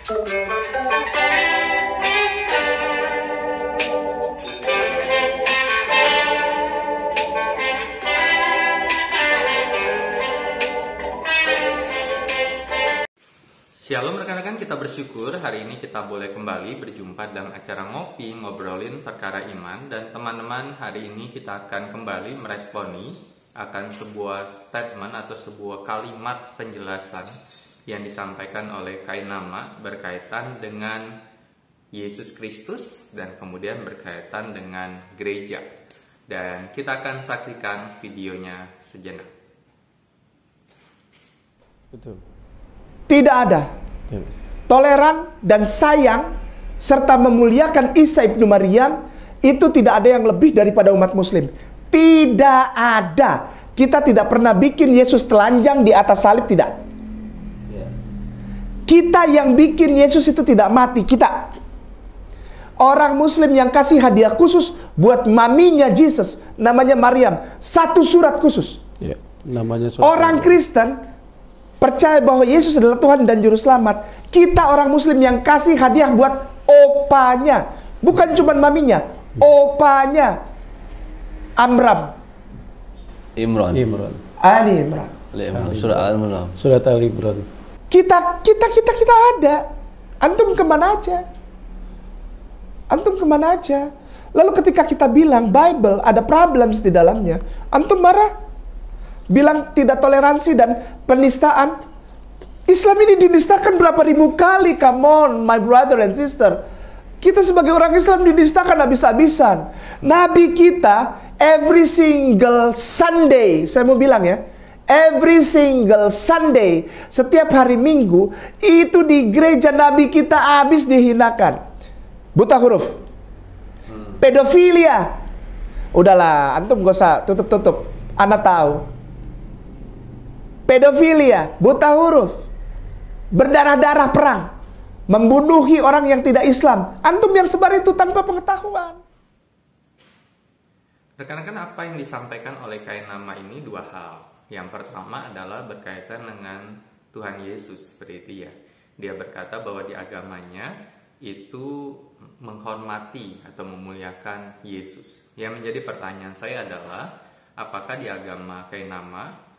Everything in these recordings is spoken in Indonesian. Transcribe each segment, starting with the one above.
Shalom rekan-rekan, kita bersyukur hari ini kita boleh kembali berjumpa dalam acara ngopi, ngobrolin perkara iman. Dan teman-teman, hari ini kita akan kembali meresponi akan sebuah statement atau sebuah kalimat penjelasan yang disampaikan oleh Kainama berkaitan dengan Yesus Kristus dan kemudian berkaitan dengan gereja. Dan kita akan saksikan videonya sejenak. Betul. Tidak ada toleran dan sayang serta memuliakan Isa ibnu Maryam itu tidak ada yang lebih daripada umat muslim. Tidak ada. Kita tidak pernah bikin Yesus telanjang di atas salib, tidak. Kita yang bikin Yesus itu tidak mati, kita. Orang muslim yang kasih hadiah khusus buat maminya Yesus, namanya Maryam, satu surat khusus. Ya, namanya surat. Orang Kristen percaya bahwa Yesus adalah Tuhan dan Juru Selamat. Kita orang muslim yang kasih hadiah buat opanya. Bukan cuma maminya, opanya. Imran. Ali Imran. Surat Ali Imran. Kita ada. Antum kemana aja? Antum kemana aja? Lalu ketika kita bilang Bible ada problems di dalamnya, antum marah. Bilang tidak toleransi dan penistaan. Islam ini dinistakan berapa ribu kali. Come on my brother and sister. Kita sebagai orang Islam dinistakan habis-habisan. Nabi kita every single Sunday, saya mau bilang ya, every single Sunday, setiap hari Minggu, itu di gereja Nabi kita habis dihinakan. Buta huruf, pedofilia. Udahlah, antum gak usah tutup-tutup. Ana tahu. Pedofilia, buta huruf, berdarah-darah perang, membunuhi orang yang tidak Islam. Antum yang sebar itu tanpa pengetahuan. Rekan-rekan, apa yang disampaikan oleh Kainama ini dua hal. Yang pertama adalah berkaitan dengan Tuhan Yesus, seperti itu ya. Dia berkata bahwa di agamanya itu menghormati atau memuliakan Yesus. Yang menjadi pertanyaan saya adalah, apakah di agama Kainama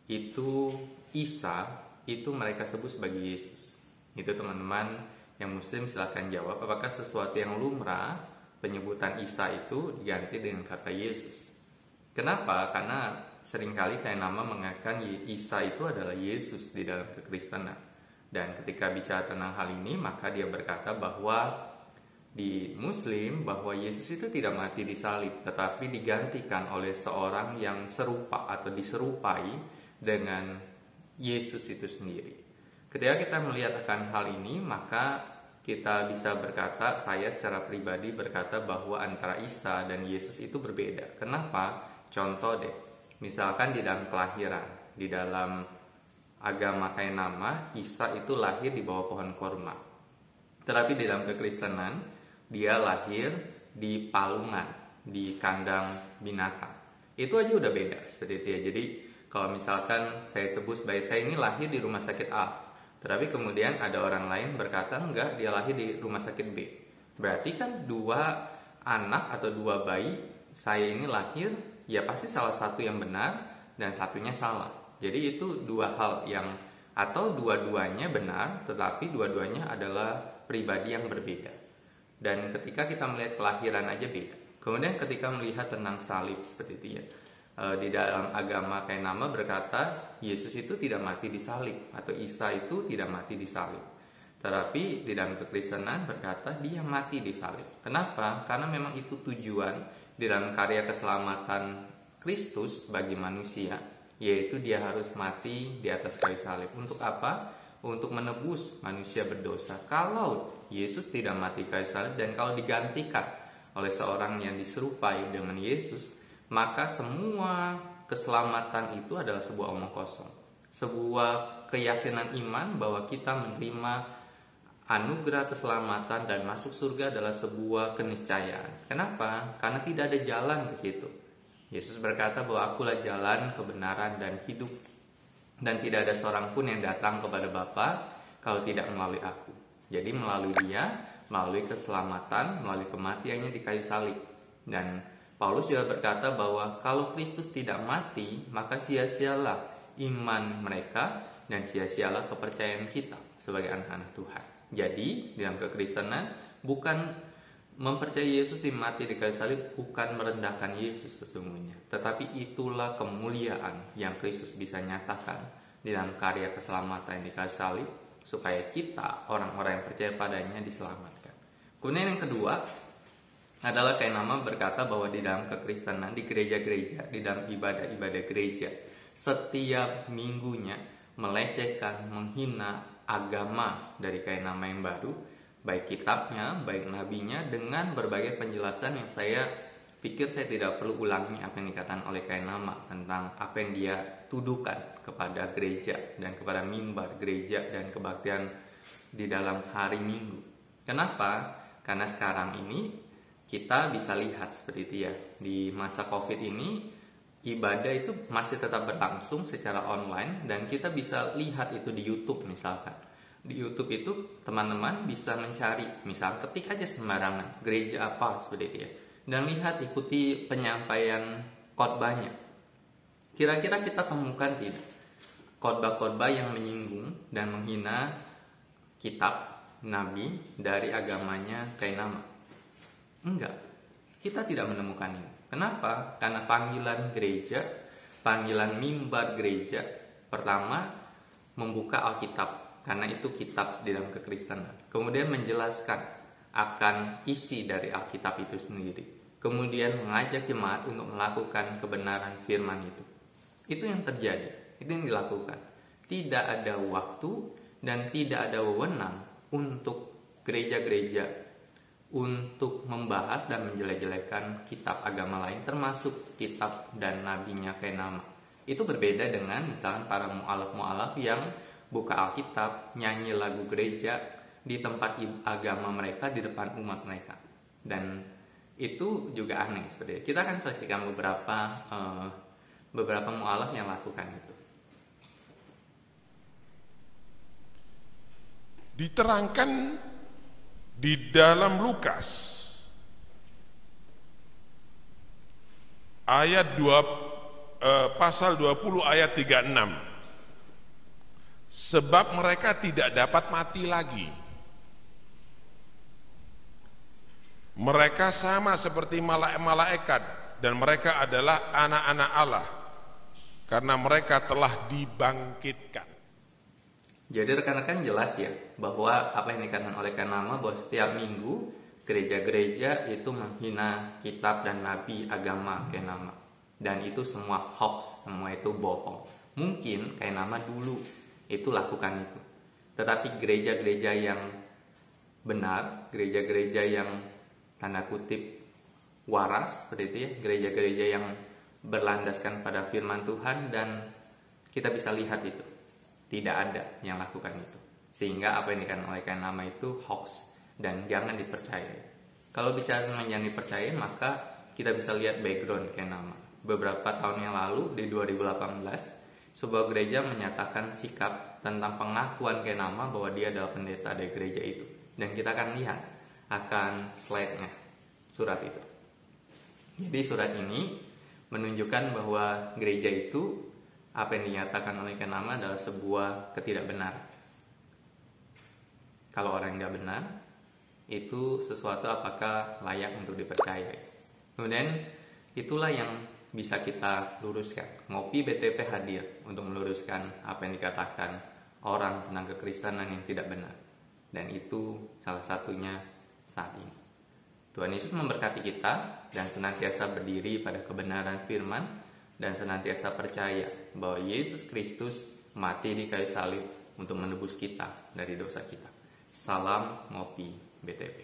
itu Isa itu mereka sebut sebagai Yesus? Itu teman-teman yang muslim silahkan jawab. Apakah sesuatu yang lumrah penyebutan Isa itu diganti dengan kata Yesus? Kenapa? Karena seringkali Kainama mengatakan Isa itu adalah Yesus di dalam kekristenan. Dan ketika bicara tentang hal ini, maka dia berkata bahwa di Muslim bahwa Yesus itu tidak mati di salib, tetapi digantikan oleh seorang yang serupa atau diserupai dengan Yesus itu sendiri. Ketika kita melihat akan hal ini, maka kita bisa berkata, saya secara pribadi berkata bahwa antara Isa dan Yesus itu berbeda. Kenapa? Contoh deh, misalkan di dalam kelahiran, di dalam agama Kainama, Isa itu lahir di bawah pohon korma. Tetapi di dalam kekristenan, dia lahir di palungan, di kandang binatang. Itu aja udah beda, seperti itu ya. Jadi kalau misalkan saya sebut sebagai saya ini lahir di rumah sakit A, tetapi kemudian ada orang lain berkata enggak, dia lahir di rumah sakit B. Berarti kan dua anak atau dua bayi saya ini lahir, ya pasti salah satu yang benar dan satunya salah. Jadi itu dua hal yang, atau dua-duanya benar tetapi dua-duanya adalah pribadi yang berbeda. Dan ketika kita melihat kelahiran aja beda. Kemudian ketika melihat tentang salib, seperti itu ya, di dalam agama Kainama berkata Yesus itu tidak mati di salib, atau Isa itu tidak mati di salib. Tetapi di dalam kekristenan berkata dia mati di salib. Kenapa? Karena memang itu tujuan di dalam karya keselamatan Kristus bagi manusia, yaitu dia harus mati di atas kayu salib. Untuk apa? Untuk menebus manusia berdosa. Kalau Yesus tidak mati kayu salib dan kalau digantikan oleh seorang yang diserupai dengan Yesus, maka semua keselamatan itu adalah sebuah omong kosong. Sebuah keyakinan iman bahwa kita menerima anugerah keselamatan dan masuk surga adalah sebuah keniscayaan. Kenapa? Karena tidak ada jalan ke situ. Yesus berkata bahwa akulah jalan, kebenaran, dan hidup. Dan tidak ada seorang pun yang datang kepada Bapa kalau tidak melalui aku. Jadi melalui dia, melalui keselamatan, melalui kematiannya di kayu salib. Dan Paulus juga berkata bahwa kalau Kristus tidak mati, maka sia-sialah iman mereka dan sia-sialah kepercayaan kita sebagai anak-anak Tuhan. Jadi dalam kekristenan bukan mempercayai Yesus mati di kayu salib, bukan merendahkan Yesus sesungguhnya, tetapi itulah kemuliaan yang Kristus bisa nyatakan di dalam karya keselamatan di kayu salib, supaya kita orang-orang yang percaya padanya diselamatkan. Kemudian yang kedua adalah kayak nama berkata bahwa di dalam kekristenan, di gereja-gereja, di dalam ibadah-ibadah gereja, setiap minggunya melecehkan, menghina agama dari kayak nama yang baru, baik kitabnya, baik nabinya, dengan berbagai penjelasan yang saya pikir saya tidak perlu ulangi apa yang dikatakan oleh kayak nama tentang apa yang dia tuduhkan kepada gereja dan kepada mimbar gereja dan kebaktian di dalam hari Minggu. Kenapa? Karena sekarang ini kita bisa lihat seperti itu ya, di masa COVID ini ibadah itu masih tetap berlangsung secara online, dan kita bisa lihat itu di YouTube misalkan. Di YouTube itu teman-teman bisa mencari, misal ketik aja sembarangan gereja apa seperti itu ya, dan lihat, ikuti penyampaian khotbahnya. Kira-kira kita temukan tidak khotbah-khotbah yang menyinggung dan menghina kitab nabi dari agamanya kayak nama? Enggak, kita tidak menemukan ini. Kenapa? Karena panggilan gereja, panggilan mimbar gereja pertama membuka Alkitab, karena itu kitab di dalam kekristenan. Kemudian menjelaskan akan isi dari Alkitab itu sendiri. Kemudian mengajak jemaat untuk melakukan kebenaran firman itu. Itu yang terjadi, itu yang dilakukan. Tidak ada waktu dan tidak ada wewenang untuk gereja-gereja untuk membahas dan menjelek-jelekan kitab agama lain, termasuk kitab dan nabinya kayak nama. Itu berbeda dengan misalnya para mu'alaf-mu'alaf yang buka Alkitab, nyanyi lagu gereja di tempat agama mereka, di depan umat mereka. Dan itu juga aneh sebenarnya. Kita akan saksikan beberapa mu'alaf yang lakukan itu. Diterangkan di dalam Lukas ayat pasal 20 ayat 36. Sebab mereka tidak dapat mati lagi. Mereka sama seperti malaikat dan mereka adalah anak-anak Allah karena mereka telah dibangkitkan. Jadi rekan-rekan jelas ya bahwa apa yang dikatakan oleh nama bahwa setiap minggu gereja-gereja itu menghina kitab dan nabi agama kayak nama, dan itu semua hoax, semua itu bohong. Mungkin kayak nama dulu itu lakukan itu, tetapi gereja-gereja yang benar, gereja-gereja yang tanda kutip waras seperti itu ya, gereja-gereja yang berlandaskan pada firman Tuhan, dan kita bisa lihat itu tidak ada yang lakukan itu, sehingga apa yang dikatakan oleh nama itu hoax dan jangan dipercaya. Kalau bicara tentang jangan dipercaya, maka kita bisa lihat background kayak nama. Beberapa tahun yang lalu di 2018 sebuah gereja menyatakan sikap tentang pengakuan kayak nama bahwa dia adalah pendeta dari gereja itu, dan kita akan lihat akan slide-nya surat itu. Jadi surat ini menunjukkan bahwa gereja itu apa yang dinyatakan oleh nama adalah sebuah ketidakbenaran. Kalau orang nggak benar, itu sesuatu apakah layak untuk dipercayai. Kemudian itulah yang bisa kita luruskan. Ngopi BTP hadir untuk meluruskan apa yang dikatakan orang tentang kekristenan yang tidak benar. Dan itu salah satunya saat ini. Tuhan Yesus memberkati kita dan senantiasa berdiri pada kebenaran firman, dan senantiasa percaya bahwa Yesus Kristus mati di kayu salib untuk menebus kita dari dosa kita. Salam Ngopi BTP.